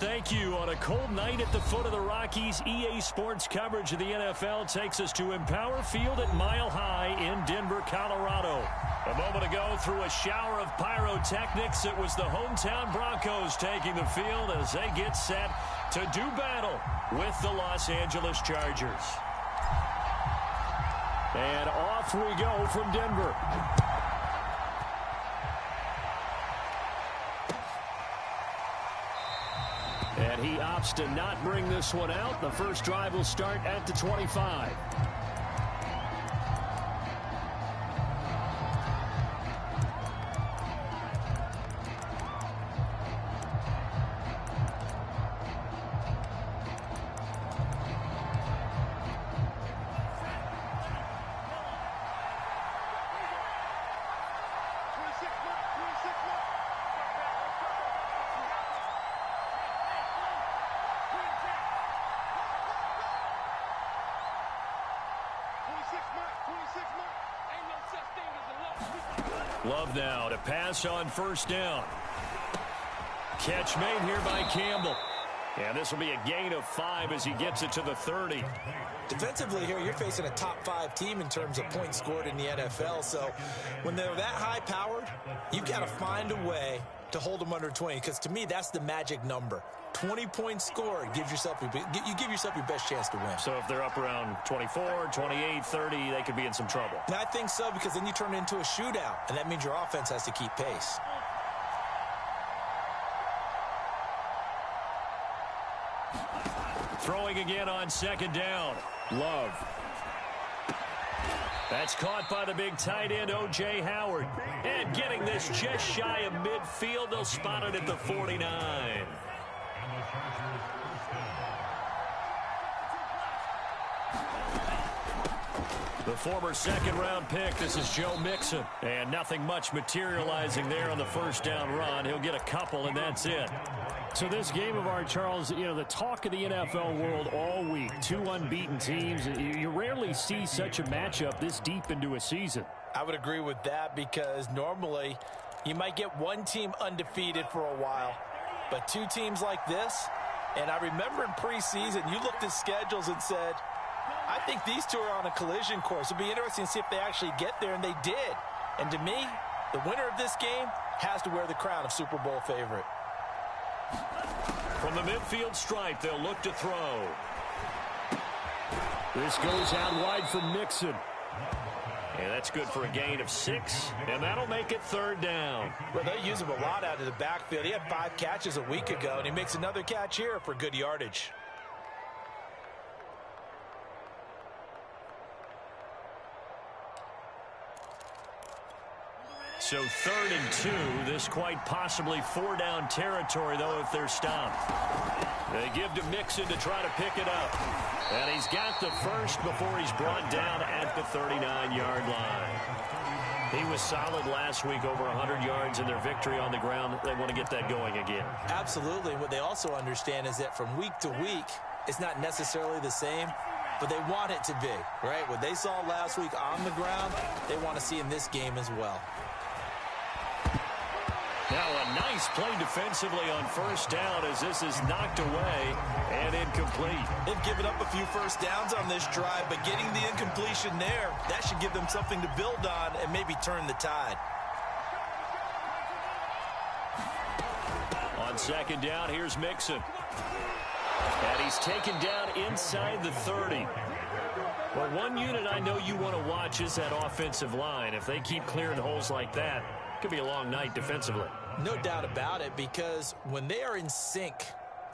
thank you. On a cold night at the foot of the Rockies, EA Sports coverage of the NFL takes us to Empower Field at Mile High in Denver, Colorado. A moment ago, through a shower of pyrotechnics, it was the hometown Broncos taking the field as they get set to do battle with the Los Angeles Chargers. And off we go from Denver. And he opts to not bring this one out. The first drive will start at the 25. Love now to pass on first down. Catch made here by Campbell. And this will be a gain of 5 as he gets it to the 30. Defensively here, you're facing a top-5 team in terms of points scored in the NFL. So when they're that high-powered, you've got to find a way to hold them under 20. Because to me, that's the magic number. 20 points scored, you give yourself your best chance to win. So if they're up around 24, 28, 30, they could be in some trouble. And I think so, because then you turn it into a shootout, and that means your offense has to keep pace. Throwing again on second down. Love. That's caught by the big tight end, O.J. Howard. And getting this just shy of midfield, they'll spot it at the 49. The former second-round pick, this is Joe Mixon. And nothing much materializing there on the first down run. He'll get a couple, and that's it. So this game of ours, Charles, you know, the talk of the NFL world all week. 2 unbeaten teams. You rarely see such a matchup this deep into a season. I would agree with that, because normally you might get one team undefeated for a while. But 2 teams like this, and I remember in preseason, you looked at schedules and said, I think these 2 are on a collision course. It'll be interesting to see if they actually get there, and they did. And to me, the winner of this game has to wear the crown of Super Bowl favorite. From the midfield stripe, they'll look to throw. This goes out wide for Mixon. And that's good for a gain of 6, and that'll make it third down. Well, they use him a lot out of the backfield. He had 5 catches a week ago, and he makes another catch here for good yardage. So 3rd and 2, this quite possibly 4-down territory, though, if they're stopped. They give to Mixon to try to pick it up. And he's got the first before he's brought down at the 39-yard line. He was solid last week, over 100 yards in their victory on the ground. They want to get that going again. Absolutely. What they also understand is that from week to week, it's not necessarily the same, but they want it to be, right? What they saw last week on the ground, they want to see in this game as well. Now a nice play defensively on first down as this is knocked away and incomplete. They've given up a few first downs on this drive, but getting the incompletion there, that should give them something to build on and maybe turn the tide. On second down, here's Mixon. And he's taken down inside the 30. Well, one unit I know you want to watch is that offensive line. If they keep clearing holes like that, it could be a long night defensively. No doubt about it, because when they are in sync,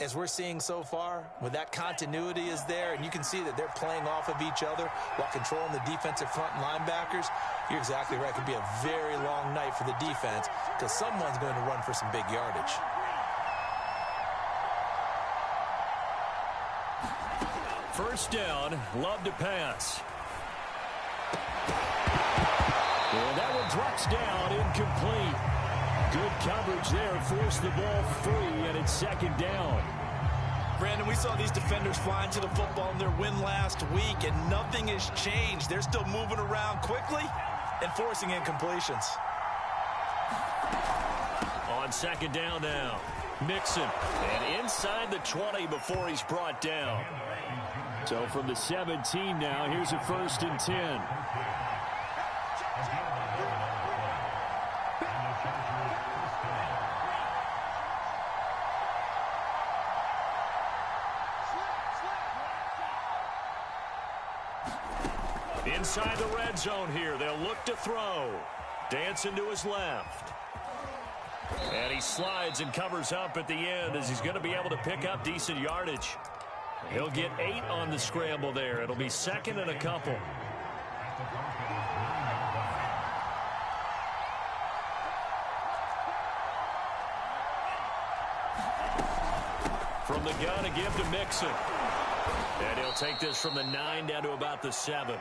as we're seeing so far, when that continuity is there, and you can see that they're playing off of each other while controlling the defensive front linebackers, you're exactly right. It could be a very long night for the defense because someone's going to run for some big yardage. First down, Love to pass. And that one drops down, incomplete. Good coverage there, forced the ball free, and it's second down. Brandon, we saw these defenders flying to the football in their win last week, and nothing has changed. They're still moving around quickly and forcing incompletions. On second down now. Mixon. And inside the 20 before he's brought down. So from the 17 now, here's a 1st and 10. Inside the red zone here. They'll look to throw. Dancing to his left. And he slides and covers up at the end as he's going to be able to pick up decent yardage. He'll get 8 on the scramble there. It'll be 2nd and a couple. From the gun, a give to Mixon. And he'll take this from the 9 down to about the 7.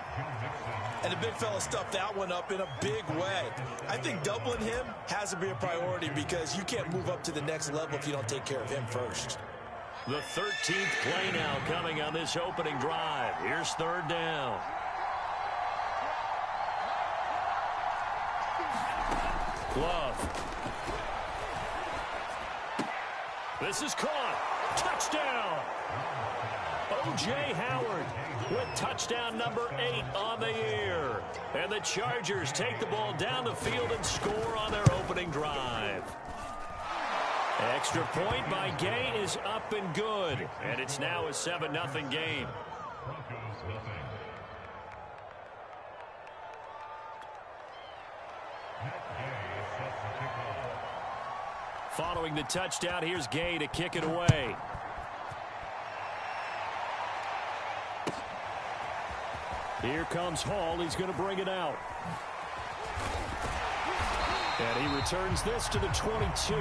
And the big fella stuffed that one up in a big way. I think doubling him has to be a priority because you can't move up to the next level if you don't take care of him first. The 13th play now coming on this opening drive. Here's 3rd down. Love. This is caught. Touchdown. O.J. Howard with touchdown number 8 on the year. And the Chargers take the ball down the field and score on their opening drive. Extra point by Gay is up and good. And it's now a 7-0 game. Following the touchdown, here's Gay to kick it away. Here comes Hall. He's going to bring it out. And he returns this to the 22.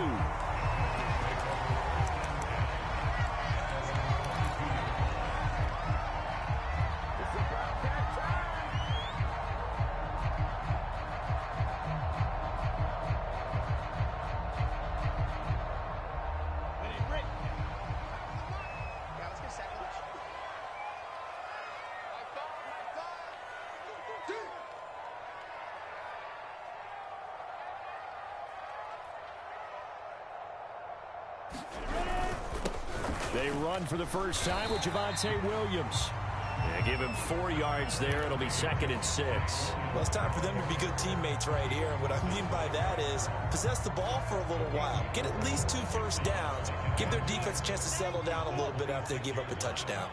They run for the first time with Javonte Williams. Yeah, give him 4 yards there. It'll be 2nd and 6. Well, it's time for them to be good teammates right here. And what I mean by that is possess the ball for a little while. Get at least 2 first downs. Give their defense a chance to settle down a little bit after they give up a touchdown.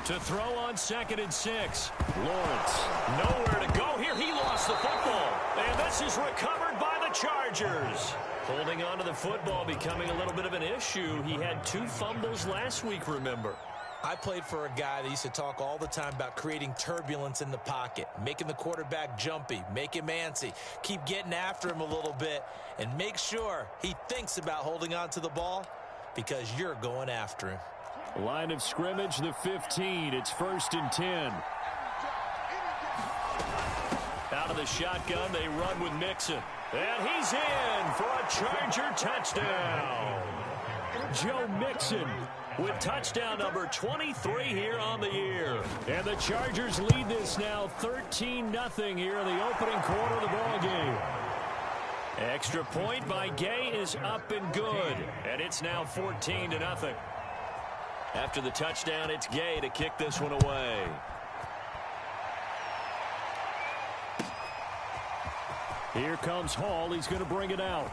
To throw on 2nd and 6. Lawrence, nowhere to go here. He lost the football. And this is recovered by the Chargers. Holding on to the football becoming a little bit of an issue. He had 2 fumbles last week, remember. I played for a guy that used to talk all the time about creating turbulence in the pocket, making the quarterback jumpy, make him antsy, keep getting after him a little bit, and make sure he thinks about holding on to the ball because you're going after him. Line of scrimmage, the 15. It's 1st and 10. Out of the shotgun, they run with Mixon. And he's in for a Charger touchdown. Joe Mixon with touchdown number 23 here on the year. And the Chargers lead this now 13-0 here in the opening quarter of the ball game. Extra point by Gay is up and good. And it's now 14-0. After the touchdown, it's Gay to kick this one away. Here comes Hall. He's going to bring it out.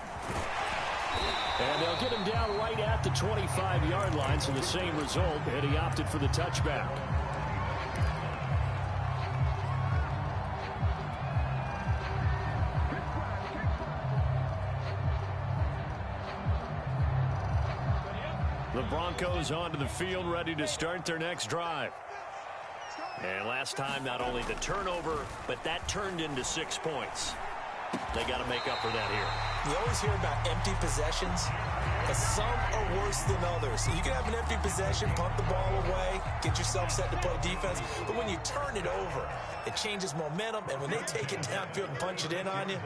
And they'll get him down right at the 25-yard line, so the same result, and he opted for the touchback. The Broncos onto the field, ready to start their next drive. And last time, not only the turnover, but that turned into 6 points. They got to make up for that here. You always hear about empty possessions, but some are worse than others. You can have an empty possession, punt the ball away, get yourself set to play defense, but when you turn it over, it changes momentum, and when they take it downfield and punch it in on you,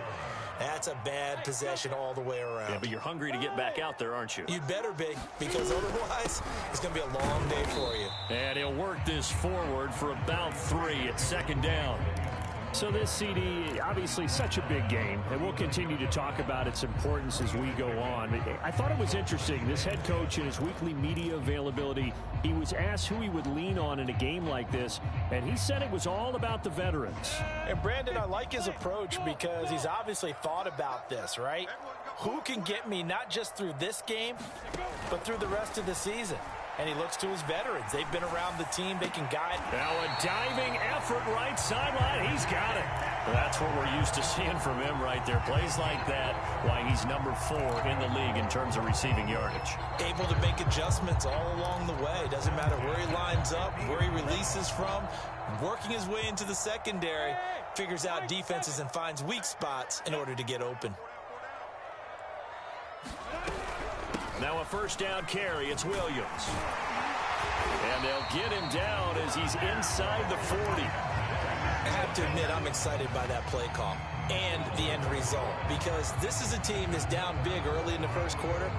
that's a bad possession all the way around. Yeah, but you're hungry to get back out there, aren't you? You'd better be, because otherwise, it's going to be a long day for you. And he'll work this forward for about 3 at 2nd down. So this CD, obviously such a big game, and we'll continue to talk about its importance as we go on. I thought it was interesting. This head coach in his weekly media availability, he was asked who he would lean on in a game like this, and he said it was all about the veterans. And Brandon, I like his approach because he's obviously thought about this, right? Who can get me not just through this game, but through the rest of the season? And he looks to his veterans. They've been around the team. They can guide. Now a diving effort right sideline. He's got it. That's what we're used to seeing from him right there. Plays like that, why he's number 4 in the league in terms of receiving yardage. Able to make adjustments all along the way. Doesn't matter where he lines up, where he releases from. Working his way into the secondary. Figures out defenses and finds weak spots in order to get open. Now a first down carry. It's Williams. And they'll get him down as he's inside the 40. I have to admit, I'm excited by that play call and the end result because this is a team that's down big early in the first quarter,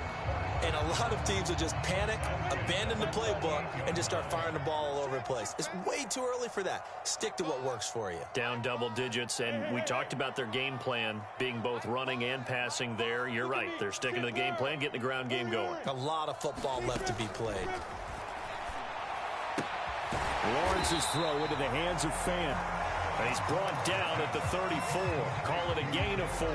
and a lot of teams will just panic, abandon the playbook, and just start firing the ball all over the place. It's way too early for that. Stick to what works for you. Down double digits, and we talked about their game plan being both running and passing there. You're right. They're sticking to the game plan, getting the ground game going. A lot of football left to be played. Lawrence's throw into the hands of Fant. And he's brought down at the 34. Call it a gain of 4.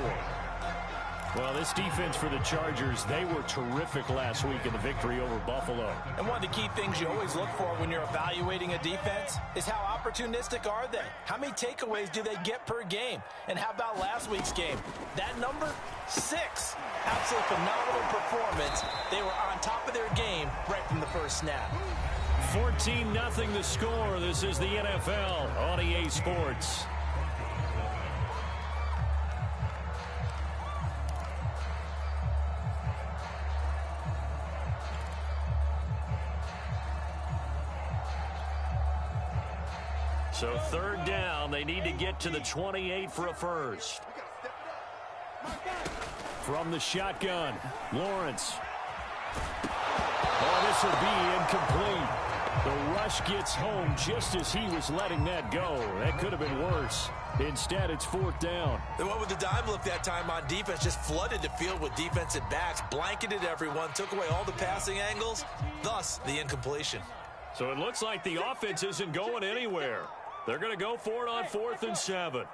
Well, this defense for the Chargers, they were terrific last week in the victory over Buffalo. And one of the key things you always look for when you're evaluating a defense is how opportunistic are they? How many takeaways do they get per game? And how about last week's game? That number, 6. Absolutely phenomenal performance. They were on top of their game right from the first snap. 14-0 the score. This is the NFL on EA Sports. So third down, they need to get to the 28 for a first. From the shotgun, Lawrence. Oh, this will be incomplete. The rush gets home just as he was letting that go. That could have been worse. Instead, it's fourth down. They went with the dime look that time on defense, just flooded the field with defensive backs, blanketed everyone, took away all the passing angles, thus the incompletion. So it looks like the offense isn't going anywhere. They're going to go for it on 4th and 7.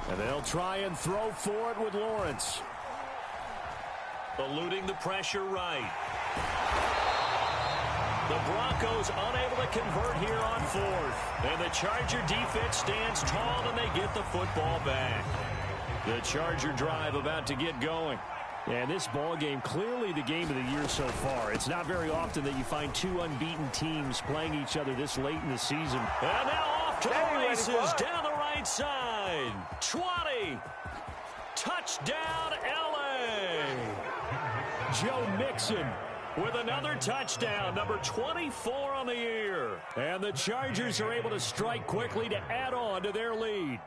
And they'll try and throw for it with Lawrence. Eluding the pressure right. The Broncos unable to convert here on 4th. And the Charger defense stands tall and they get the football back. The Charger drive about to get going. And this ball game, clearly the game of the year so far. It's not very often that you find 2 unbeaten teams playing each other this late in the season. And now off to the races down the right side. 20. Touchdown, L.A. Joe Mixon with another touchdown, number 24 on the year. And the Chargers are able to strike quickly to add on to their lead.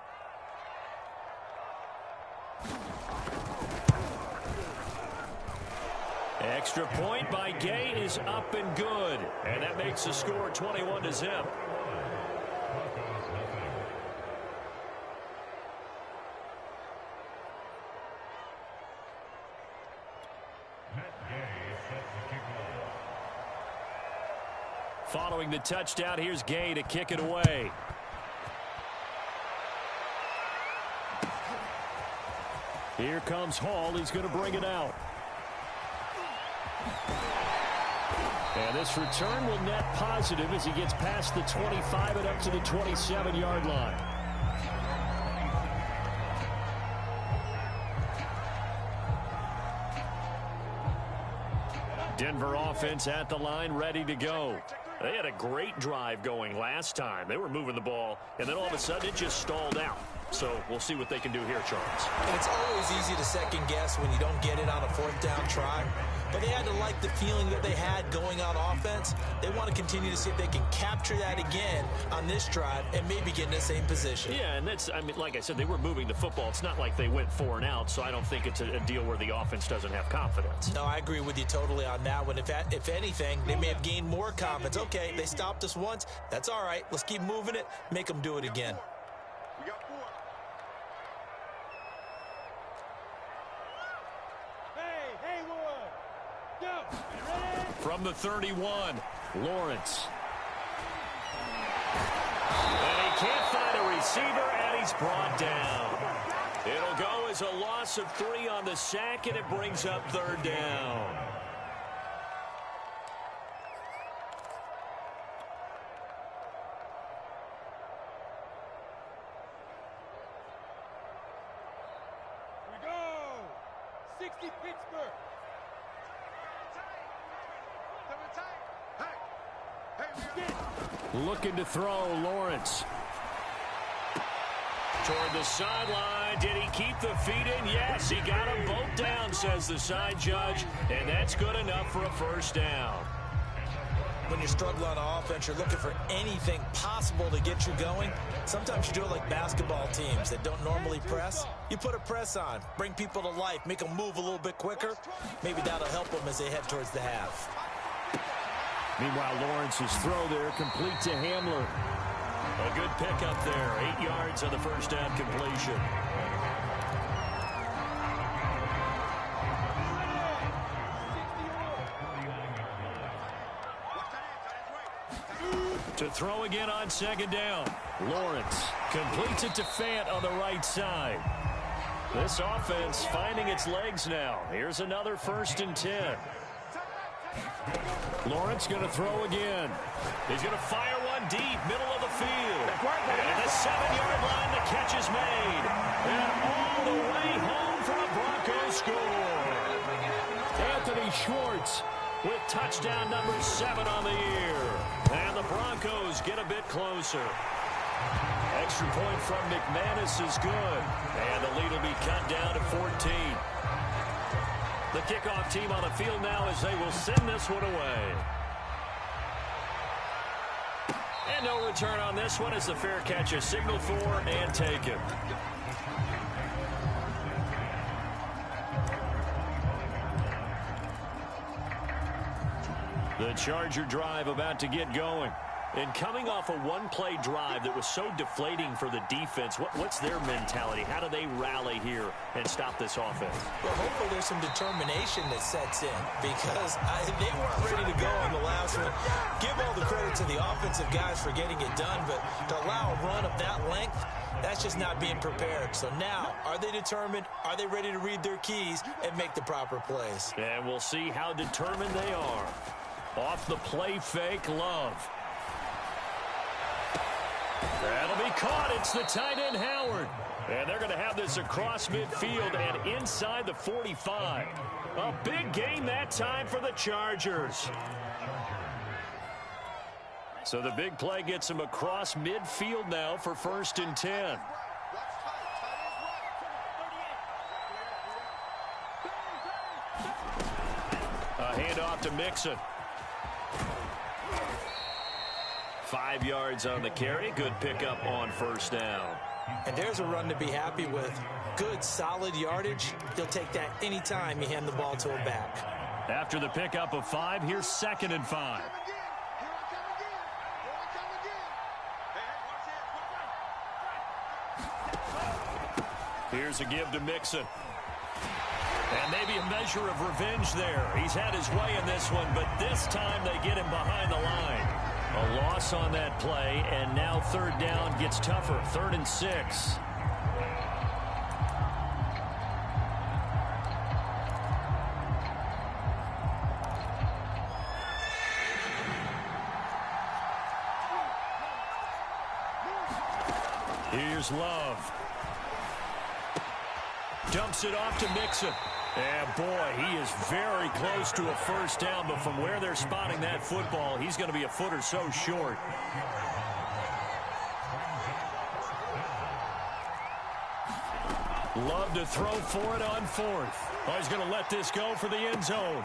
Extra point by Gay is up and good. And that makes the score 21-0. Following the touchdown, here's Gay to kick it away. Here comes Hall. He's going to bring it out. And this return will net positive as he gets past the 25 and up to the 27-yard line. Denver offense at the line, ready to go. They had a great drive going last time. They were moving the ball, and then all of a sudden it just stalled out. So we'll see what they can do here, Charles. And it's always easy to second guess when you don't get it on a fourth down try. But they had to like the feeling that they had going on offense. They want to continue to see if they can capture that again on this drive and maybe get in the same position. Yeah, and that's, I mean, like I said, they were moving the football. It's not like they went 4 and out, so I don't think it's a deal where the offense doesn't have confidence. No, I agree with you totally on that one. If anything, they may have gained more confidence. Okay, they stopped us once. That's all right. Let's keep moving it. Make them do it again. From the 31, Lawrence. And he can't find a receiver, and he's brought down. It'll go as a loss of 3 on the sack, and it brings up 3rd down. Here we go. 60 Pittsburgh. Looking to throw, Lawrence. Toward the sideline. Did he keep the feet in? Yes, he got them both down, says the side judge, and that's good enough for a 1st down. When you're struggling on offense, you're looking for anything possible to get you going. Sometimes you do it like basketball teams that don't normally press. You put a press on, bring people to life, make them move a little bit quicker. Maybe that'll help them as they head towards the half. Meanwhile, Lawrence's throw there, complete to Hamler. A good pickup there, 8 yards on the 1st down completion. To throw again on 2nd down. Lawrence completes it to Fant on the right side. This offense finding its legs now. Here's another 1st and 10. Lawrence going to throw again. He's going to fire one deep, middle of the field. And at the 7-yard line, the catch is made. And all the way home for a Broncos score. Anthony Schwartz with touchdown number 7 on the year. And the Broncos get a bit closer. Extra point from McManus is good. And the lead will be cut down to 14. The kickoff team on the field now as they will send this one away. And no return on this one as the fair catch is signaled for and taken. The Charger drive about to get going. And coming off a one-play drive that was so deflating for the defense, what's their mentality? How do they rally here and stop this offense? Well, hopefully there's some determination that sets in because they weren't ready to go on the last one. Give all the credit to the offensive guys for getting it done, but to allow a run of that length, that's just not being prepared. So now, are they determined? Are they ready to read their keys and make the proper plays? And we'll see how determined they are. Off the play fake, Love. That'll be caught. It's the tight end, Howard. And they're going to have this across midfield and inside the 45. A big gain that time for the Chargers. So the big play gets them across midfield now for 1st and 10. A handoff to Mixon. 5 yards on the carry. Good pickup on 1st down. And there's a run to be happy with. Good, solid yardage. He'll take that anytime you hand the ball to him back. After the pickup of 5, here's 2nd and 5. Here's a give to Mixon. And maybe a measure of revenge there. He's had his way in this one, but this time they get him behind the line. A loss on that play, and now 3rd down gets tougher. 3rd and 6. Here's Love. Dumps it off to Mixon. And boy, he is very close to a 1st down, but from where they're spotting that football, he's going to be a foot or so short. Love to throw for it on fourth. Oh, he's going to let this go for the end zone.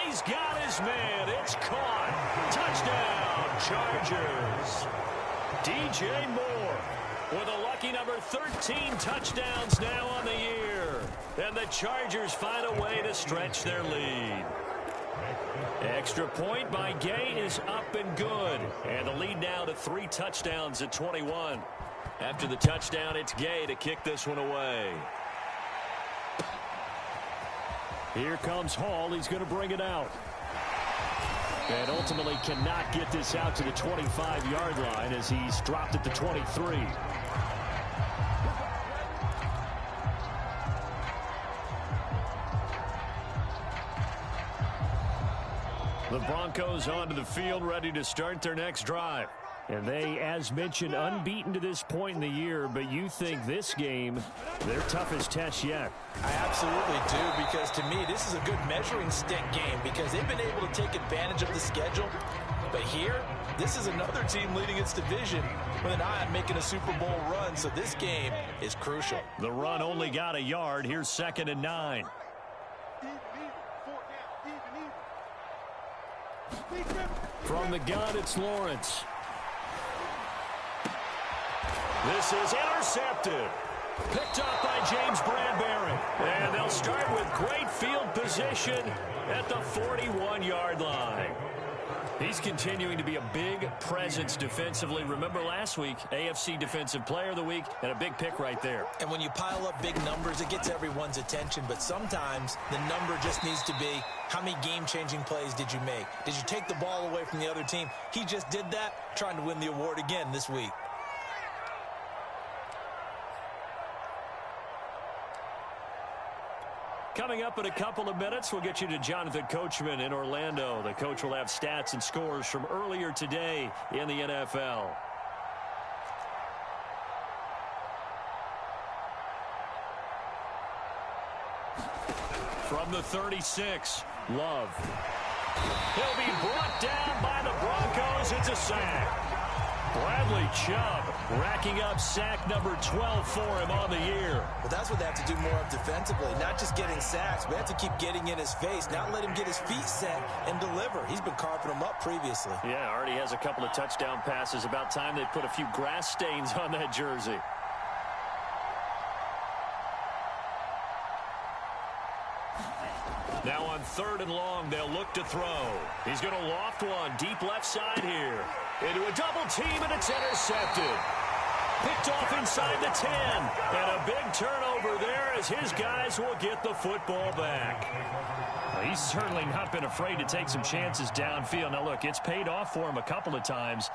He's got his man. It's caught. Touchdown, Chargers. DJ Moore with a lucky number 13 touchdowns now on the year. And the Chargers find a way to stretch their lead. Extra point by Gay is up and good. And the lead now to 3 touchdowns at 21. After the touchdown, it's Gay to kick this one away. Here comes Hall. He's going to bring it out. And ultimately cannot get this out to the 25-yard line as he's dropped at the 23. The Broncos onto the field, ready to start their next drive. And they, as mentioned, unbeaten to this point in the year, but you think this game, their toughest test yet. I absolutely do, because to me, this is a good measuring stick game because they've been able to take advantage of the schedule. But here, this is another team leading its division with an eye on making a Super Bowl run, so this game is crucial. The run only got a yard. Here's 2nd and 9. From the gun, it's Lawrence. This is intercepted. Picked up by James Bradbury. And they'll start with great field position at the 41-yard line. He's continuing to be a big presence defensively. Remember last week, AFC Defensive Player of the Week, and a big pick right there. And when you pile up big numbers, it gets everyone's attention. But sometimes the number just needs to be, how many game-changing plays did you make? Did you take the ball away from the other team? He just did that, trying to win the award again this week. Coming up in a couple of minutes, we'll get you to Jonathan Coachman in Orlando. The coach will have stats and scores from earlier today in the NFL. From the 36, Love. He'll be brought down by the Broncos. It's a sack. Bradley Chubb racking up sack number 12 for him on the year. Well, that's what they have to do more of defensively, not just getting sacks, but have to keep getting in his face, not let him get his feet set and deliver. He's been carving them up previously. Yeah, already has a couple of touchdown passes. About time they put a few grass stains on that jersey. Now on 3rd and long, they'll look to throw. He's going to loft one deep left side here. Into a double team, and it's intercepted. Picked off inside the 10. And a big turnover there as his guys will get the football back. Well, he's certainly not been afraid to take some chances downfield. Now, look, it's paid off for him a couple of times.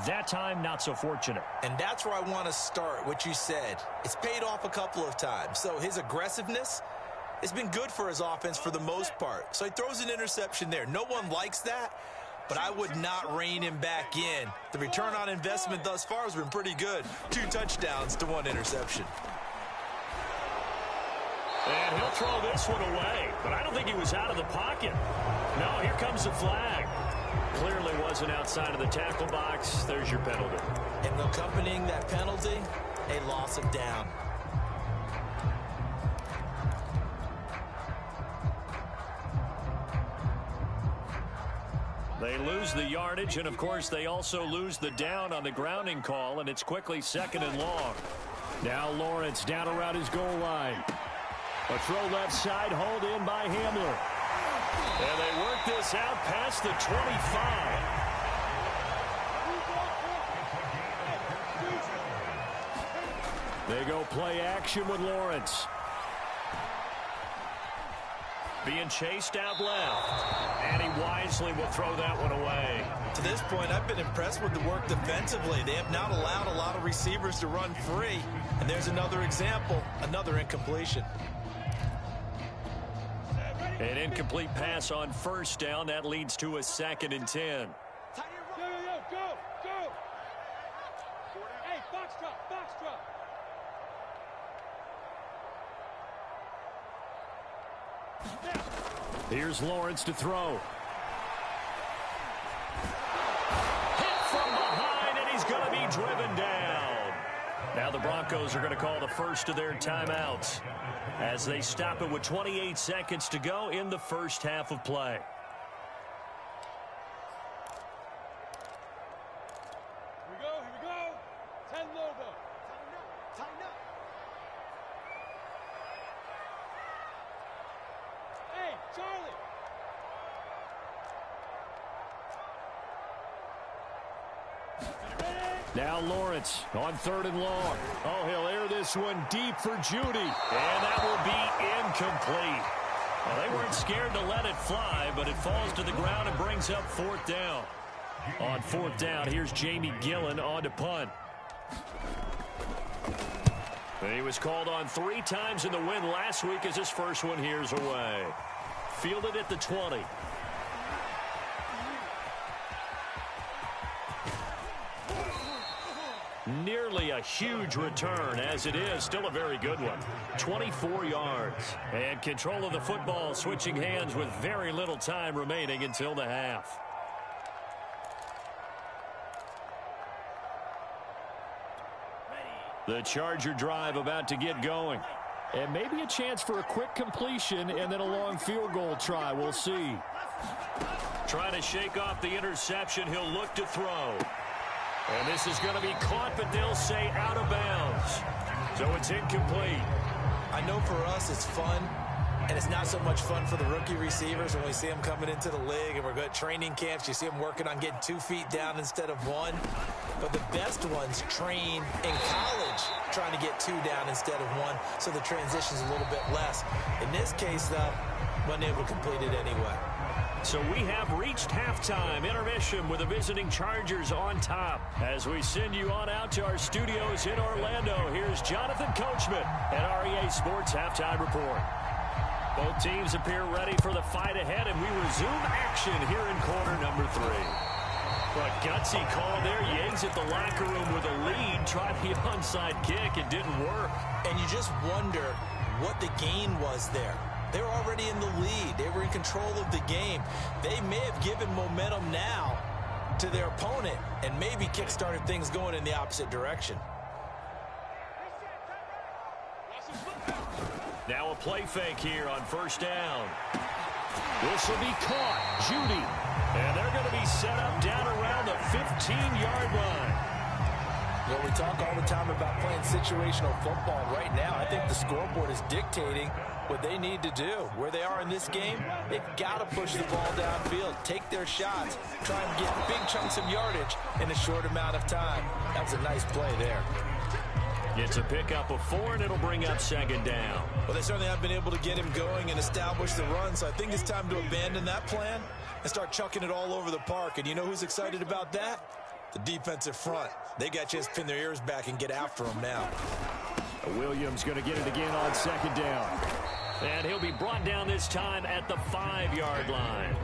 That time, not so fortunate. And that's where I want to start, what you said. It's paid off a couple of times. So his aggressiveness, it's been good for his offense for the most part. So he throws an interception there. No one likes that, but I would not rein him back in. The return on investment thus far has been pretty good. 2 touchdowns to 1 interception. And he'll throw this one away, but I don't think he was out of the pocket. No, here comes the flag. Clearly wasn't outside of the tackle box. There's your penalty. And accompanying that penalty, a loss of down. They lose the yardage, and, of course, they also lose the down on the grounding call, and it's quickly 2nd and long. Now Lawrence down around his goal line. A throw left side, hauled in by Hamler. And they work this out past the 25. They go play action with Lawrence. Being chased out left. And he wisely will throw that one away. To this point, I've been impressed with the work defensively. They have not allowed a lot of receivers to run free. And there's another example, another incompletion. An incomplete pass on 1st down. That leads to a 2nd and 10. Go. Hey, box drop. Here's Lawrence to throw. Hit from behind, and he's going to be driven down. Now the Broncos are going to call the first of their timeouts as they stop it with 28 seconds to go in the first half of play. Here we go. 10 over. Tighten up. Hey, Charlie. Now Lawrence on 3rd and long. Oh, he'll air this one deep for Judy. And that will be incomplete. Well, they weren't scared to let it fly, but it falls to the ground and brings up 4th down. On 4th down, here's Jamie Gillen on to punt. He was called on 3 times in the win last week as his first one here's away. Fielded at the 20. Nearly a huge return, as it is still a very good one. 24 yards. And control of the football switching hands with very little time remaining until the half. The Charger drive about to get going. And maybe a chance for a quick completion and then a long field goal try. We'll see. Trying to shake off the interception. He'll look to throw. And this is going to be caught, but they'll say out of bounds. So it's incomplete. I know for us it's fun, and it's not so much fun for the rookie receivers when we see them coming into the league and we're good at training camps. You see them working on getting 2 feet down instead of 1. But the best ones train in college trying to get 2 down instead of 1, so the transition's a little bit less. In this case, though, wasn't able to complete it anyway. So we have reached halftime intermission with the visiting Chargers on top. As we send you on out to our studios in Orlando, here's Jonathan Coachman at REA Sports Halftime Report. Both teams appear ready for the fight ahead, and we resume action here in quarter number 3. But gutsy call there. Yates at the locker room with a lead. Tried the onside kick. It didn't work. And you just wonder what the gain was there. They were already in the lead. They were in control of the game. They may have given momentum now to their opponent and maybe kick-started things going in the opposite direction. Now a play fake here on 1st down. This will be caught. Judy. And they're going to be set up down around the 15-yard line. Well, we talk all the time about playing situational football. Right now, I think the scoreboard is dictating what they need to do. Where they are in this game, they've got to push the ball downfield, take their shots, try and get big chunks of yardage in a short amount of time. That was a nice play there. It's a pickup of 4, and it'll bring up 2nd down. Well, they certainly have been able to get him going and establish the run, so I think it's time to abandon that plan and start chucking it all over the park. And you know who's excited about that? The defensive front. They got a chance to pin their ears back and get after him now. Williams going to get it again on 2nd down. And he'll be brought down this time at the 5-yard line.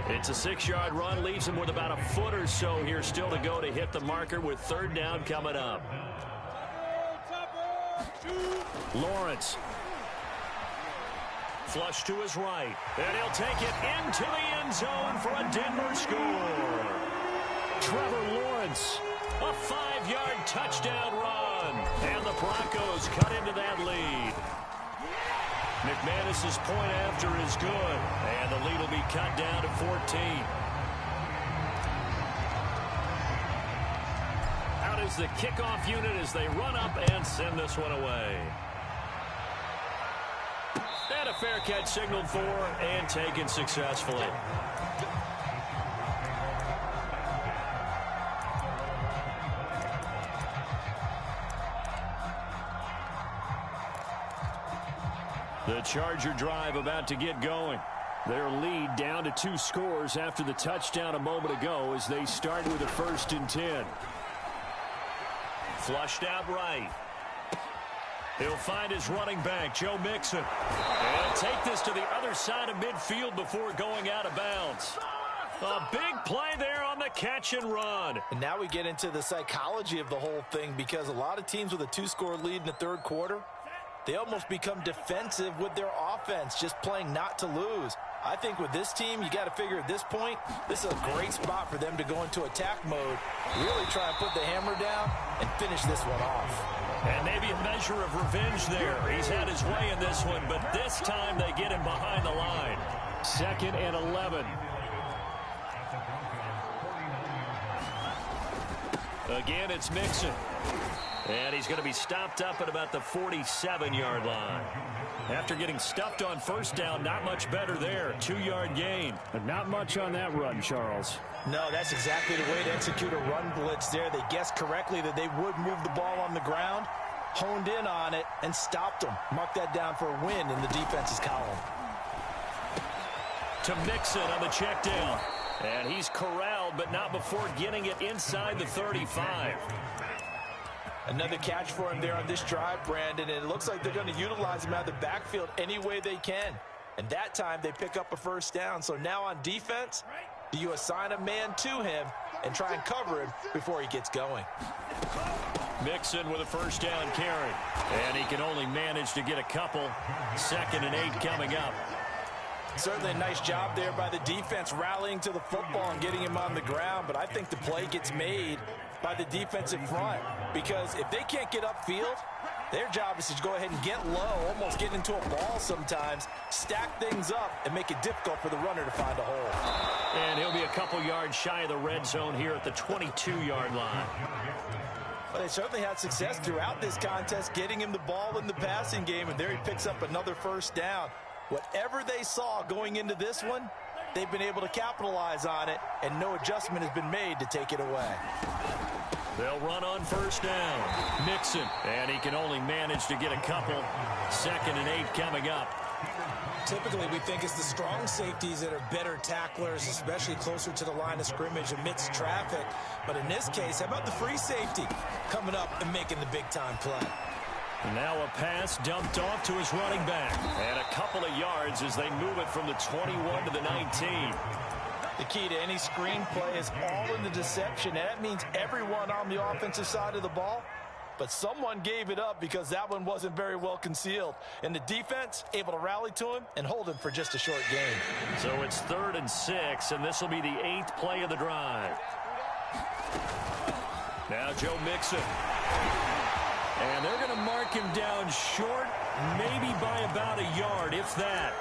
It's a 6-yard run, leaves him with about a foot or so here still to go to hit the marker with 3rd down coming up. Lawrence. Flush to his right. And he'll take it into the end zone for a Denver score. Trevor Lawrence, a 5-yard touchdown run. And the Broncos cut into that lead. McManus's point after is good. And the lead will be cut down to 14. Out is the kickoff unit as they run up and send this one away. And a fair catch signaled for and taken successfully. The Charger drive about to get going. Their lead down to 2 scores after the touchdown a moment ago as they start with a 1st and 10. Flushed out right. He'll find his running back, Joe Mixon. And he'll take this to the other side of midfield before going out of bounds. A big play there on the catch and run. And now we get into the psychology of the whole thing, because a lot of teams with a 2-score lead in the 3rd quarter, they almost become defensive with their offense, just playing not to lose. I think with this team, you got to figure at this point, this is a great spot for them to go into attack mode, really try and put the hammer down and finish this one off. And maybe a measure of revenge there. He's had his way in this one, but this time they get him behind the line. 2nd and 11. Again, it's Mixon. And he's going to be stopped up at about the 47-yard line. After getting stuffed on first down, not much better there. 2-yard gain. But not much on that run, Charles. No, that's exactly the way to execute a run blitz there. They guessed correctly that they would move the ball on the ground, honed in on it, and stopped them. Mark that down for a win in the defense's column. To Mixon on the check down. And he's corralled, but not before getting it inside the 35. Another catch for him there on this drive, Brandon, and it looks like they're going to utilize him out of the backfield any way they can. And that time they pick up a first down. So now on defense, do you assign a man to him and try and cover him before he gets going? Mixon with a first down carry. And he can only manage to get a couple. 2nd and 8 coming up. Certainly a nice job there by the defense rallying to the football and getting him on the ground. But I think the play gets made by the defensive front, because if they can't get upfield, their job is to go ahead and get low, almost get into a ball sometimes, stack things up, and make it difficult for the runner to find a hole. And he'll be a couple yards shy of the red zone here at the 22-yard line. Well, they certainly had success throughout this contest, getting him the ball in the passing game, and there he picks up another first down. Whatever they saw going into this one, they've been able to capitalize on it, and no adjustment has been made to take it away. They'll run on first down. Mixon, and he can only manage to get a couple. 2nd and 8 coming up. Typically, we think it's the strong safeties that are better tacklers, especially closer to the line of scrimmage amidst traffic. But in this case, how about the free safety coming up and making the big-time play? Now a pass dumped off to his running back. And a couple of yards as they move it from the 21 to the 19. The key to any screen play is all in the deception. And that means everyone on the offensive side of the ball. But someone gave it up because that one wasn't very well concealed. And the defense able to rally to him and hold him for just a short game. So it's 3rd and 6, and this will be the 8th play of the drive. Now Joe Mixon. And they're going to mark him down short, maybe by about a yard, if that.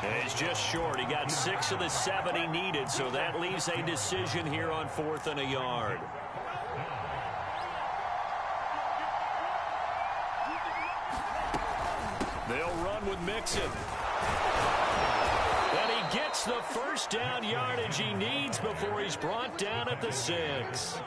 And he's just short. He got 6 of the 7 he needed, so that leaves a decision here on 4th and a yard. They'll run with Mixon. And he gets the first down yardage he needs before he's brought down at the 6.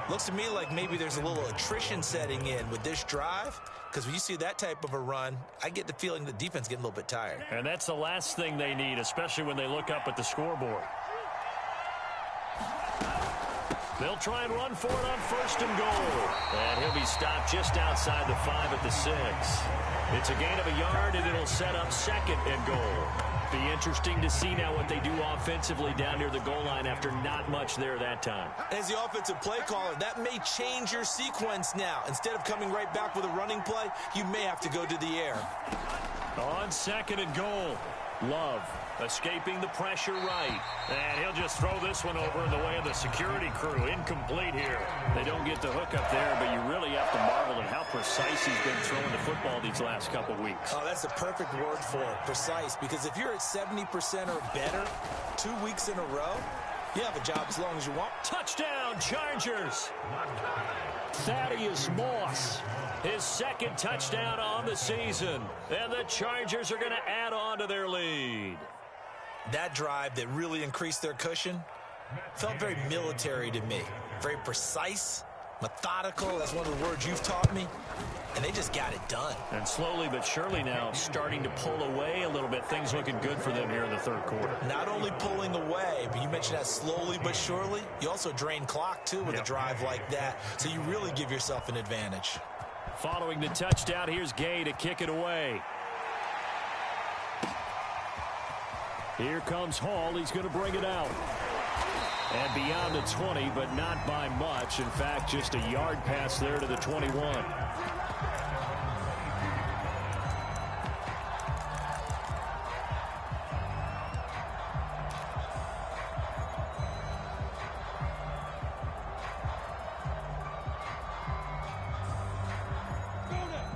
Looks to me like maybe there's a little attrition setting in with this drive, because when you see that type of a run, I get the feeling the defense getting a little bit tired. And that's the last thing they need, especially when they look up at the scoreboard. They'll try and run for it on 1st and goal. And he'll be stopped just outside the 5 at the 6. It's a gain of a yard, and it'll set up 2nd and goal. Be interesting to see now what they do offensively down near the goal line after not much there that time. As the offensive play caller, that may change your sequence now. Instead of coming right back with a running play, you may have to go to the air. On 2nd and goal, Love escaping the pressure right. And he'll just throw this one over in the way of the security crew. Incomplete here. They don't get the hook up there, but you really have to marvel at how precise he's been throwing the football these last couple weeks. Oh, that's the perfect word for it, precise. Because if you're at 70% or better 2 weeks in a row, you have a job as long as you want. Touchdown, Chargers! Thaddeus Moss, his 2nd touchdown on the season. And the Chargers are going to add on to their lead. That drive that really increased their cushion felt very military to me. Very precise, methodical. That's one of the words you've taught me. And they just got it done. And slowly but surely now starting to pull away a little bit. Things looking good for them here in the 3rd quarter. Not only pulling away, but you mentioned that slowly but surely. You also drain clock, too, with a drive like that. So you really give yourself an advantage. Following the touchdown, here's Gay to kick it away. Here comes Hall. He's going to bring it out. And beyond the 20, but not by much. In fact, just a yard pass there to the 21.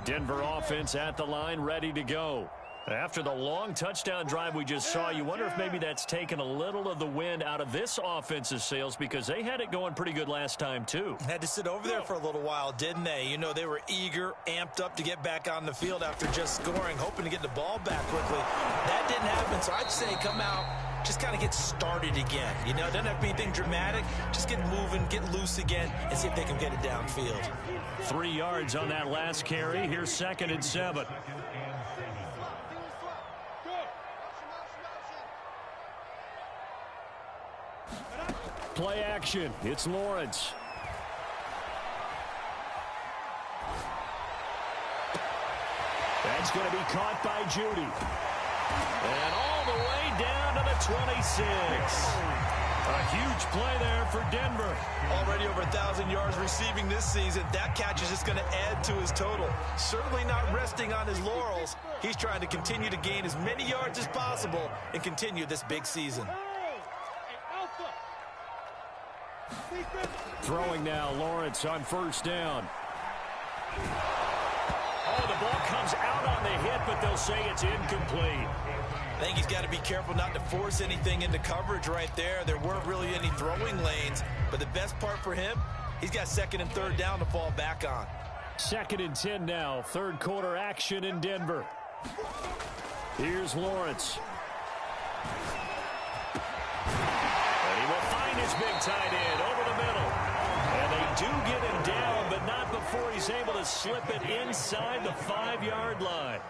Denver offense at the line, ready to go. After the long touchdown drive we just saw, you wonder if maybe that's taken a little of the wind out of this offense's sails, because they had it going pretty good last time too. Had to sit over there for a little while, didn't they? You know, they were eager, amped up to get back on the field after just scoring, hoping to get the ball back quickly. That didn't happen, so I'd say come out, just kind of get started again. You know, it doesn't have to be anything dramatic. Just get moving, get loose again, and see if they can get it downfield. 3 yards on that last carry. Here's 2nd and 7. Play action. It's Lawrence. That's going to be caught by Judy. And all the way down to the 26. A huge play there for Denver. Already over 1,000 yards receiving this season. That catch is just going to add to his total. Certainly not resting on his laurels. He's trying to continue to gain as many yards as possible and continue this big season. Throwing now, Lawrence on 1st down. Oh, the ball comes out on the hit, but they'll say it's incomplete. I think he's got to be careful not to force anything into coverage right there. There weren't really any throwing lanes, but the best part for him, he's got 2nd and 3rd down to fall back on. 2nd and 10 now. 3rd quarter action in Denver. Here's Lawrence. And he will find his big tight end over the middle. And they do get him down, but not before he's able to slip it inside the 5-yard line.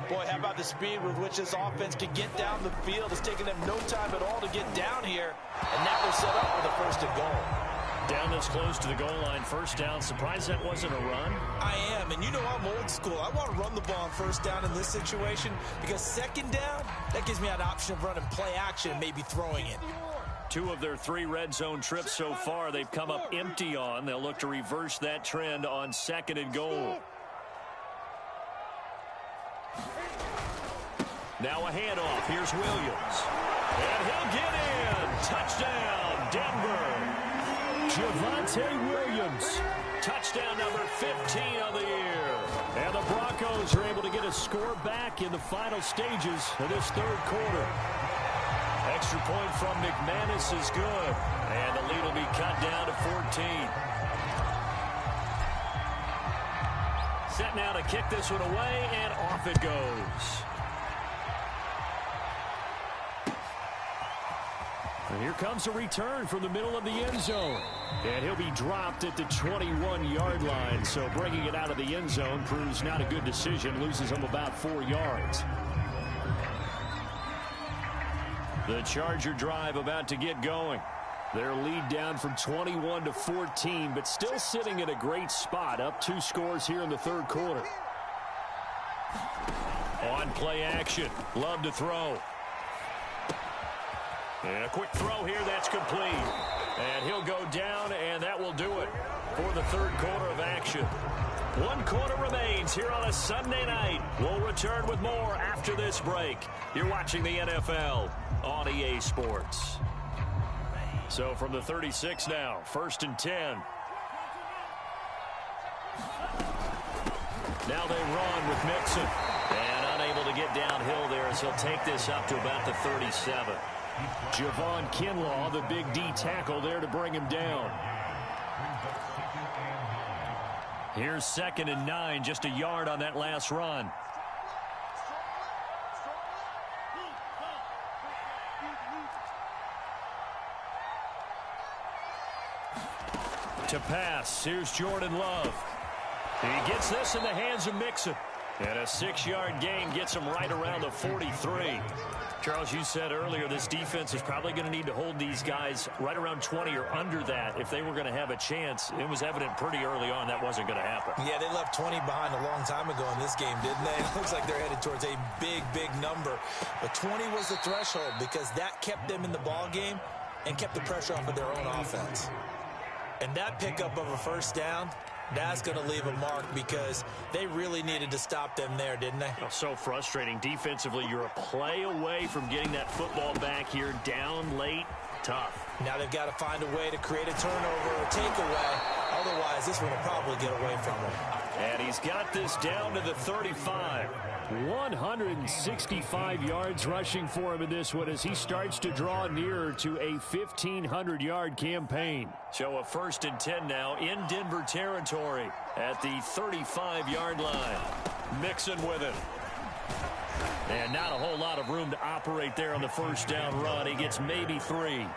Boy, how about the speed with which this offense can get down the field? It's taken them no time at all to get down here. And now they're set up for the 1st and goal. Down this close to the goal line, 1st down. Surprised that wasn't a run? I am, and you know I'm old school. I want to run the ball on 1st down in this situation, because 2nd down, that gives me an option of running play action and maybe throwing it. 2 of their 3 red zone trips so far, they've come up empty on. They'll look to reverse that trend on 2nd and goal. Now a handoff. Here's Williams. And he'll get in. Touchdown, Denver. Javonte Williams. Touchdown number 15 of the year. And the Broncos are able to get a score back in the final stages of this 3rd quarter. Extra point from McManus is good. And the lead will be cut down to 14. Set now to kick this one away, and off it goes. And here comes a return from the middle of the end zone. And he'll be dropped at the 21-yard line. So bringing it out of the end zone proves not a good decision. Loses him about 4 yards. The Charger drive about to get going. Their lead down from 21 to 14, but still sitting in a great spot. Up 2 scores here in the 3rd quarter. On play action. Love to throw. And a quick throw here, that's complete. And he'll go down, and that will do it for the 3rd quarter of action. 1 quarter remains here on a Sunday night. We'll return with more after this break. You're watching the NFL on EA Sports. So from the 36 now, 1st and 10. Now they run with Mixon. And unable to get downhill there as he'll take this up to about the 37. Javon Kinlaw, the big D tackle there to bring him down. Here's 2nd and 9, just a yard on that last run. To pass, here's Jordan Love. He gets this in the hands of Mixon. And a 6-yard gain gets him right around the 43. Charles, you said earlier this defense is probably going to need to hold these guys right around 20 or under that if they were going to have a chance. It was evident pretty early on that wasn't going to happen. Yeah, they left 20 behind a long time ago in this game, didn't they? It looks like they're headed towards a big, big number. But 20 was the threshold because that kept them in the ball game and kept the pressure off of their own offense. And that pickup of a 1st down, that's going to leave a mark because they really needed to stop them there, didn't they? Oh, so frustrating. Defensively, you're a play away from getting that football back here down late. Tough. Now they've got to find a way to create a turnover or takeaway. Otherwise, this one will probably get away from him. And he's got this down to the 35. 165 yards rushing for him in this one as he starts to draw nearer to a 1,500-yard campaign. So a 1st and 10 now in Denver territory at the 35-yard line. Mixon with it. And not a whole lot of room to operate there on the first down run. He gets maybe 3.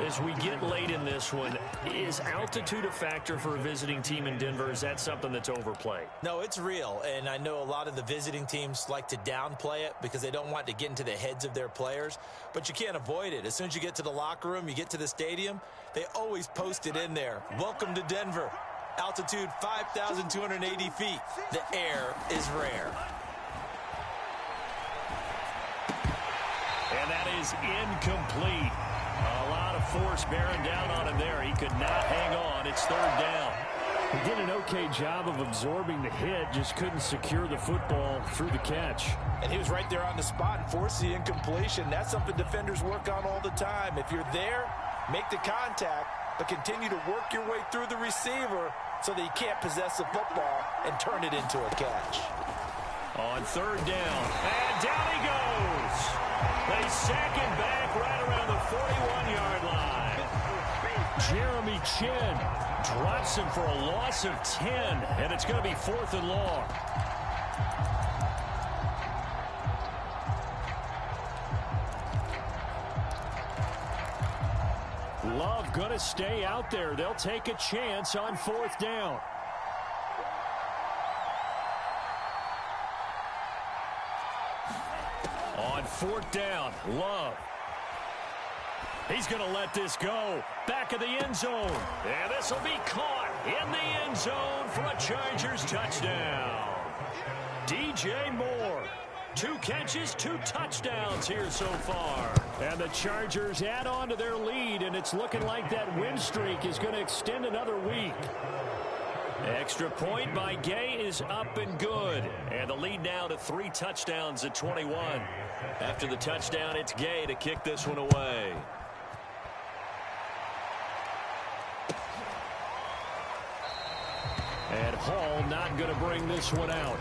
As we get late in this one, is altitude a factor for a visiting team in Denver? Is that something that's overplayed? No, it's real, and I know a lot of the visiting teams like to downplay it because they don't want to get into the heads of their players, but you can't avoid it. As soon as you get to the locker room, you get to the stadium, they always post it in there. Welcome to Denver. Altitude 5,280 feet. The air is rare. And that is incomplete. A lot of force bearing down on him there. He could not hang on. It's 3rd down. He did an okay job of absorbing the hit, just couldn't secure the football through the catch. And he was right there on the spot and forced the incompletion. That's something defenders work on all the time. If you're there, make the contact, but continue to work your way through the receiver so that he can't possess the football and turn it into a catch. On 3rd down, and down he goes. They sack him back right around the 41-yard line. Jeremy Chin drops him for a loss of 10, and it's going to be 4th and long. Love going to stay out there. They'll take a chance on 4th down. On 4th down, Love. He's going to let this go. Back of the end zone. And this will be caught in the end zone for a Chargers touchdown. DJ Moore. 2 catches, 2 touchdowns here so far. And the Chargers add on to their lead, and it's looking like that win streak is going to extend another week. Extra point by Gay is up and good. And the lead now to 3 touchdowns at 21. After the touchdown, it's Gay to kick this one away. And Hall not going to bring this one out.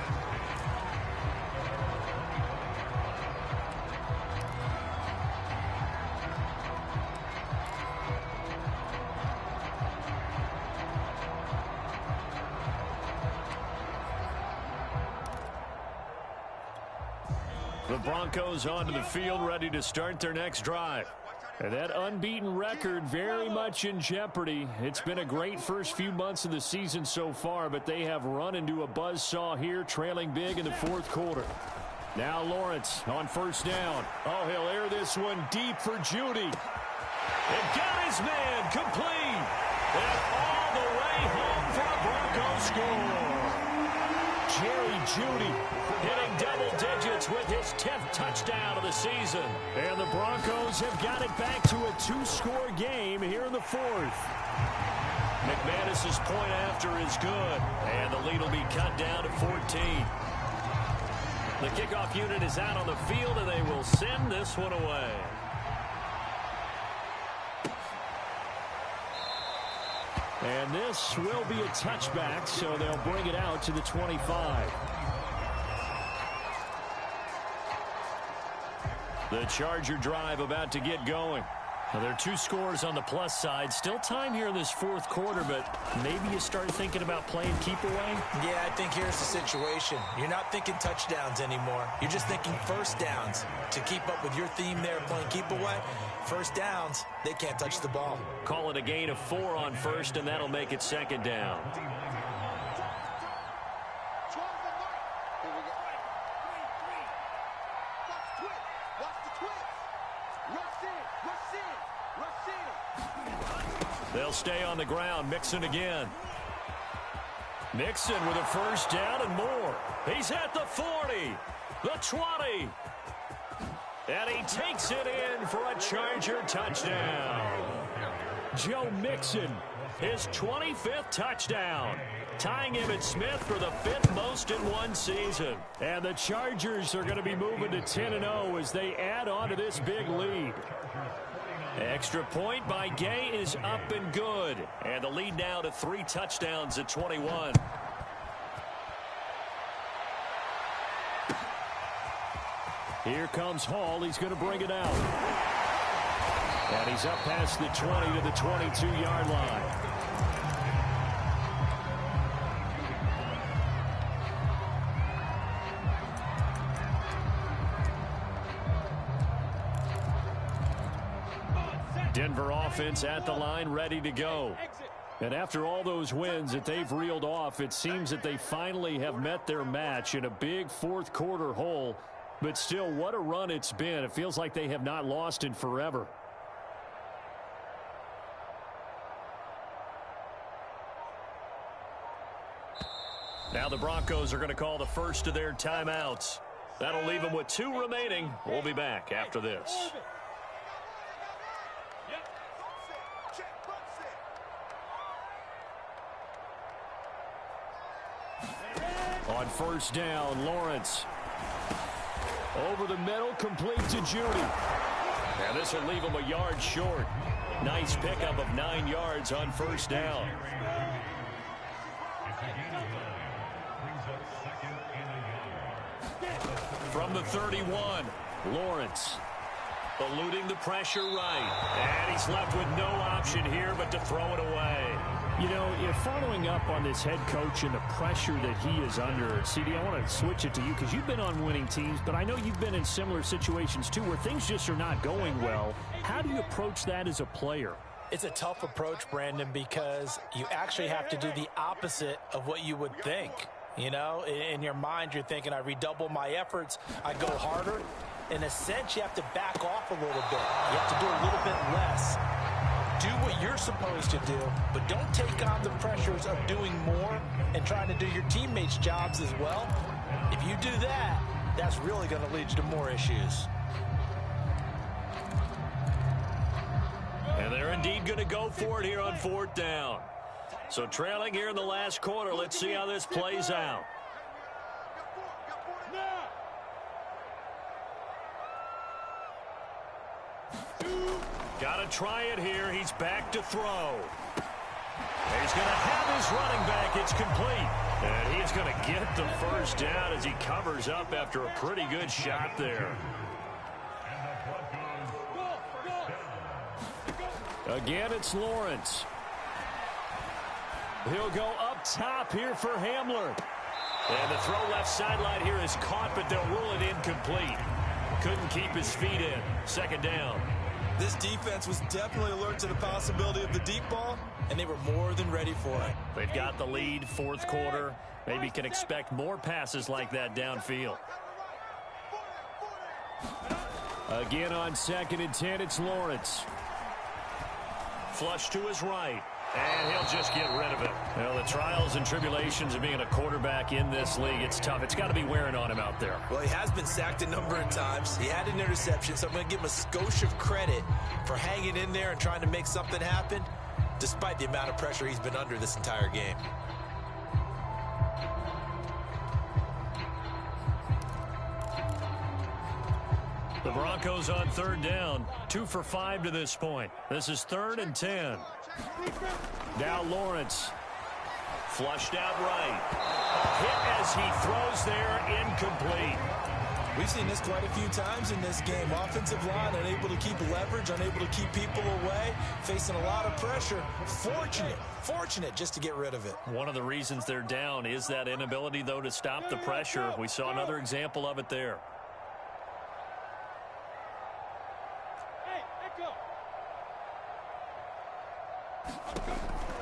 The Broncos onto the field, ready to start their next drive. And that unbeaten record very much in jeopardy. It's been a great first few months of the season so far, but they have run into a buzzsaw here, trailing big in the 4th quarter. Now Lawrence on 1st down. Oh, he'll air this one deep for Judy. And got his man complete. And all the way home for a Broncos score. Jerry Judy hitting double digits with his 10th touchdown of the season. And the Broncos have got it back to a 2-score game here in the 4th. McManus's point after is good. And the lead will be cut down to 14. The kickoff unit is out on the field, and they will send this one away. And this will be a touchback, so they'll bring it out to the 25. The Charger drive about to get going. Now, there are 2 scores on the plus side. Still time here in this 4th quarter, but maybe you start thinking about playing keep away? Yeah, I think here's the situation. You're not thinking touchdowns anymore. You're just thinking first downs. To keep up with your theme there, playing keep away, first downs, they can't touch the ball. Call it a gain of 4 on 1st, and that'll make it 2nd down. They'll stay on the ground. Mixon again. Mixon with a 1st down and more. He's at the 40, the 20. And he takes it in for a Charger touchdown. Joe Mixon, his 25th touchdown. Tying Emmitt Smith for the 5th most in one season. And the Chargers are going to be moving to 10-0 as they add on to this big lead. Extra point by Gay is up and good. And the lead now to 3 touchdowns at 21. Here comes Hall. He's going to bring it out. And he's up past the 20 to the 22-yard line. Denver offense at the line, ready to go. And after all those wins that they've reeled off, it seems that they finally have met their match in a big fourth quarter hole. But still, what a run it's been. It feels like they have not lost in forever. Now the Broncos are going to call the first of their timeouts. That'll leave them with 2 remaining. We'll be back after this. On first down, Lawrence. Over the middle, complete to Judy. And this will leave him a yard short. Nice pickup of 9 yards on first down. From the 31, Lawrence. Eluding the pressure right. And he's left with no option here but to throw it away. You know, you're following up on this head coach and the pressure that he is under. CD, I want to switch it to you because you've been on winning teams, but I know you've been in similar situations too where things just are not going well. How do you approach that as a player? It's a tough approach, Brandon, because you actually have to do the opposite of what you would think. You know, in your mind, you're thinking, I redouble my efforts, I go harder. In a sense, you have to back off a little bit. You have to do a little bit less. Do what you're supposed to do, but don't take on the pressures of doing more and trying to do your teammates' jobs as well. If you do that, that's really going to lead you to more issues. And they're indeed going to go for it here on fourth down. So trailing here in the last quarter, let's see how this plays out. Got to try it here. He's back to throw. He's going to have his running back. It's complete. And he's going to get the first down as he covers up after a pretty good shot there. Again, it's Lawrence. He'll go up top here for Hamler. And the throw left sideline here is caught, but they'll rule it incomplete. Couldn't keep his feet in. Second down. This defense was definitely alert to the possibility of the deep ball, and they were more than ready for it. They've got the lead, fourth quarter. Maybe can expect more passes like that downfield. Again on 2nd and 10, it's Lawrence. Flush to his right. And he'll just get rid of it. Well, the trials and tribulations of being a quarterback in this league, it's tough. It's got to be wearing on him out there. Well, he has been sacked a number of times. He had an interception, so I'm going to give him a skosh of credit for hanging in there and trying to make something happen, despite the amount of pressure he's been under this entire game. The Broncos on third down, 2 for 5 to this point. This is 3rd and 10. Now Lawrence. Flushed out right. A hit as he throws there, incomplete. We've seen this quite a few times in this game. Offensive line unable to keep leverage, unable to keep people away, facing a lot of pressure. Fortunate just to get rid of it. One of the reasons they're down is that inability, though, to stop the pressure. We saw another example of it there.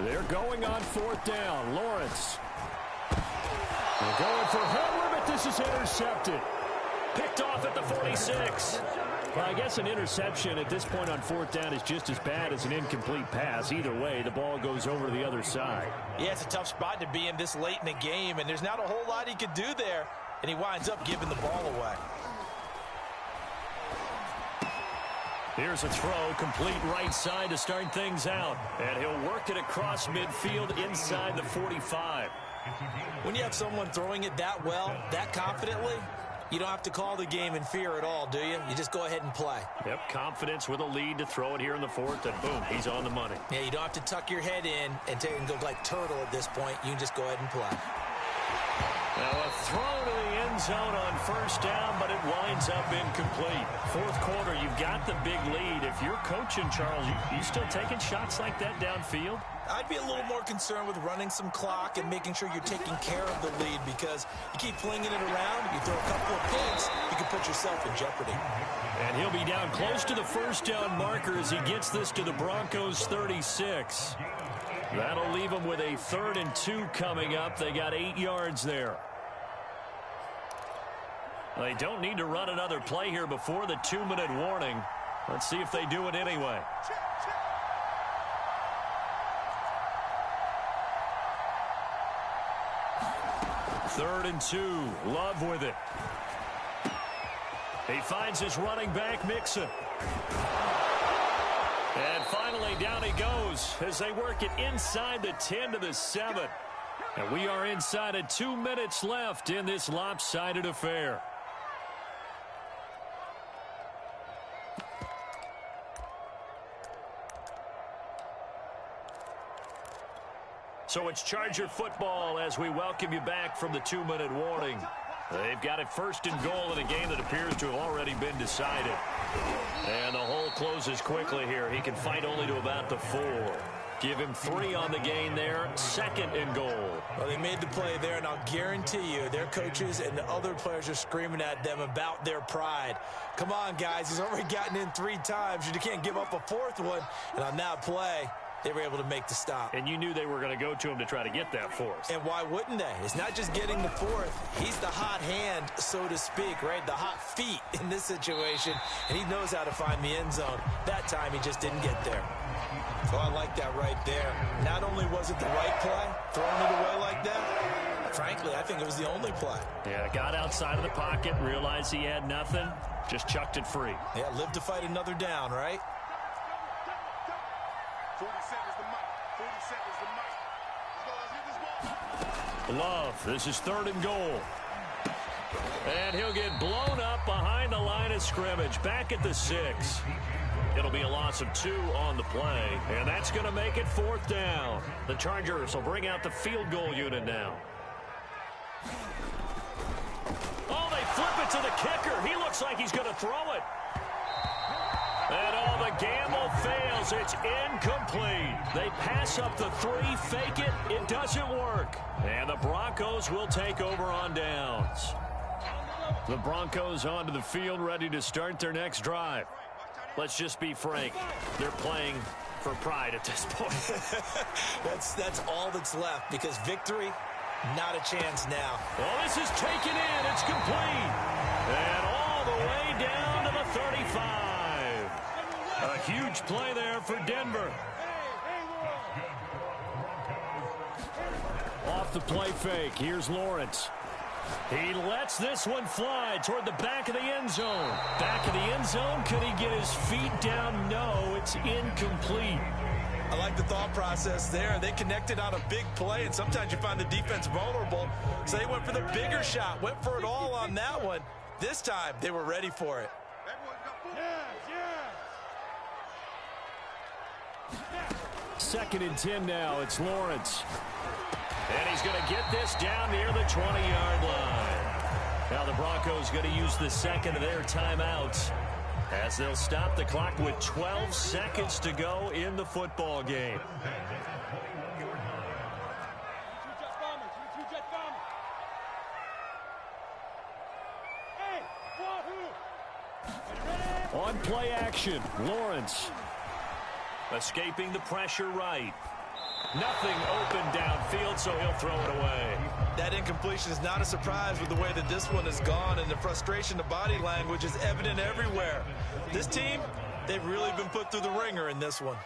They're going on 4th down. Lawrence. They're going for Hamler, but this is intercepted. Picked off at the 46. Well, I guess an interception at this point on 4th down is just as bad as an incomplete pass. Either way, the ball goes over to the other side. Yeah, it's a tough spot to be in this late in the game, and there's not a whole lot he could do there, and he winds up giving the ball away. Here's a throw, complete right side to start things out. And he'll work it across midfield inside the 45. When you have someone throwing it that well, that confidently, You don't have to call the game in fear at all, do you? You just go ahead and play. Yep, confidence with a lead to throw it here in the fourth, and boom, he's on the money. Yeah, you don't have to tuck your head in and go like turtle at this point. You can just go ahead and play. Now a throw to the end zone on first down, but it winds up incomplete. Fourth quarter, you've got the big lead. If you're coaching, Charles, you still taking shots like that downfield? I'd be a little more concerned with running some clock and making sure you're taking care of the lead, because you keep flinging it around, you throw a couple of picks, you can put yourself in jeopardy. And he'll be down close to the first down marker as he gets this to the Broncos 36. That'll leave them with a 3rd and 2 coming up. They got 8 yards there. They don't need to run another play here before the 2-minute warning. Let's see if they do it anyway. Third and 2. Love with it. He finds his running back, Mixon. And finally, down he goes as they work it inside the 10 to the 7. And we are inside of 2 minutes left in this lopsided affair. So it's Charger football as we welcome you back from the 2-minute warning. They've got it 1st and goal in a game that appears to have already been decided. And the hole closes quickly here. He can fight only to about the 4. Give him 3 on the gain there. 2nd and goal. Well, they made the play there, and I'll guarantee you their coaches and the other players are screaming at them about their pride. Come on, guys. He's already gotten in 3 times. You can't give up a 4th one. And on that play, they were able to make the stop. And you knew they were going to go to him to try to get that 4th. And why wouldn't they? It's not just getting the 4th. He's the hot hand, so to speak, right? The hot feet in this situation. And he knows how to find the end zone. That time, he just didn't get there. So I like that right there. Not only was it the right play, throwing it away like that, frankly, I think it was the only play. Yeah, got outside of the pocket, realized he had nothing, just chucked it free. Yeah, live to fight another down, right? 40 seconds to Mike. 40 seconds to Mike. Let's get this ball. Love, this is 3rd and goal. And he'll get blown up behind the line of scrimmage, back at the 6. It'll be a loss of 2 on the play, and that's going to make it 4th down. The Chargers will bring out the field goal unit now. Oh, they flip it to the kicker. He looks like he's going to throw it. And the gamble fails. It's incomplete. They pass up the 3, fake it. It doesn't work. And the Broncos will take over on downs. The Broncos onto the field, ready to start their next drive. Let's just be frank. They're playing for pride at this point. That's all that's left, because victory, not a chance now. Oh, this is taken in. It's complete. And all the way down to the 35. A huge play there for Denver. Off the play fake. Here's Lawrence. He lets this one fly toward the back of the end zone. Back of the end zone. Could he get his feet down? No, it's incomplete. I like the thought process there. They connected on a big play, and sometimes you find the defense vulnerable. So they went for the bigger shot, went for it all on that one. This time, they were ready for it. Second and 10 now. It's Lawrence. And he's going to get this down near the 20-yard line. Now the Broncos going to use the 2nd of their timeouts as they'll stop the clock with 12 seconds to go in the football game. On play action, Lawrence. Escaping the pressure right. Nothing open downfield, so he'll throw it away. That incompletion is not a surprise with the way that this one has gone, and the frustration, the body language is evident everywhere. This team, they've really been put through the ringer in this one.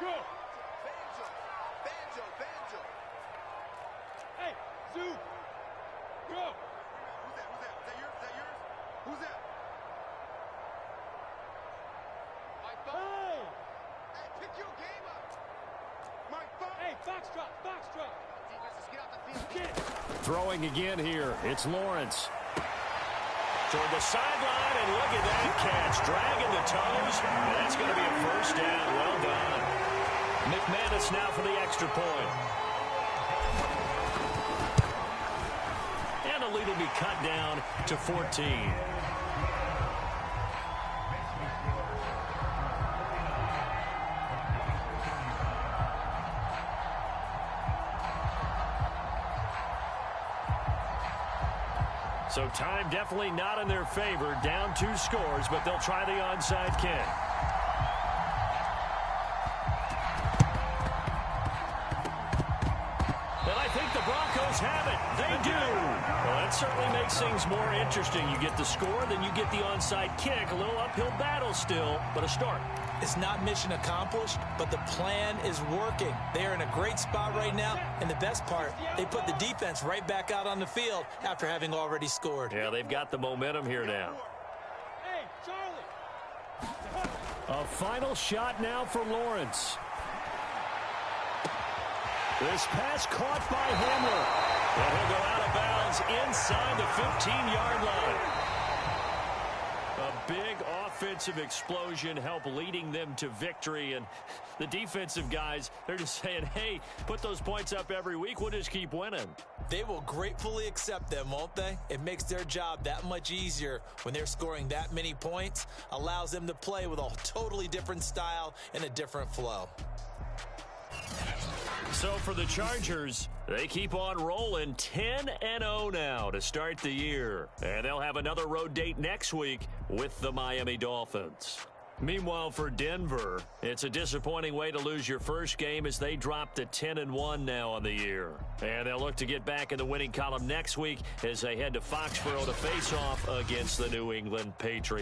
Go! Banjo! Hey, Zoo! Go! Who's that? Is that yours? Who's that? Hey, pick your game up. Mike, hey, foxtrot. Throwing again here. It's Lawrence. Toward the sideline, and look at that catch. Dragging the toes. That's going to be a first down. Well done. McManus now for the extra point. And the lead will be cut down to 14. So time definitely not in their favor. Down 2 scores, but they'll try the onside kick. And I think the Broncos have it. They do. Well, that certainly makes things more interesting. You get the score, then you get the onside kick. A little uphill battle still, but a start. It's not mission accomplished, but the plan is working. They are in a great spot right now, and the best part, they put the defense right back out on the field after having already scored. Yeah, they've got the momentum here now. Hey, Charlie. A final shot now for Lawrence. This pass caught by Hamler. And he'll go out of bounds inside the 15-yard line. A big offensive explosion helped leading them to victory. And the defensive guys, they're just saying, hey, put those points up every week. We'll just keep winning. They will gratefully accept them, won't they? It makes their job that much easier when they're scoring that many points. Allows them to play with a totally different style and a different flow. So for the Chargers, they keep on rolling 10-0 now to start the year. And they'll have another road date next week with the Miami Dolphins. Meanwhile, for Denver, it's a disappointing way to lose your first game as they drop to 10-1 now on the year. And they'll look to get back in the winning column next week as they head to Foxborough to face off against the New England Patriots.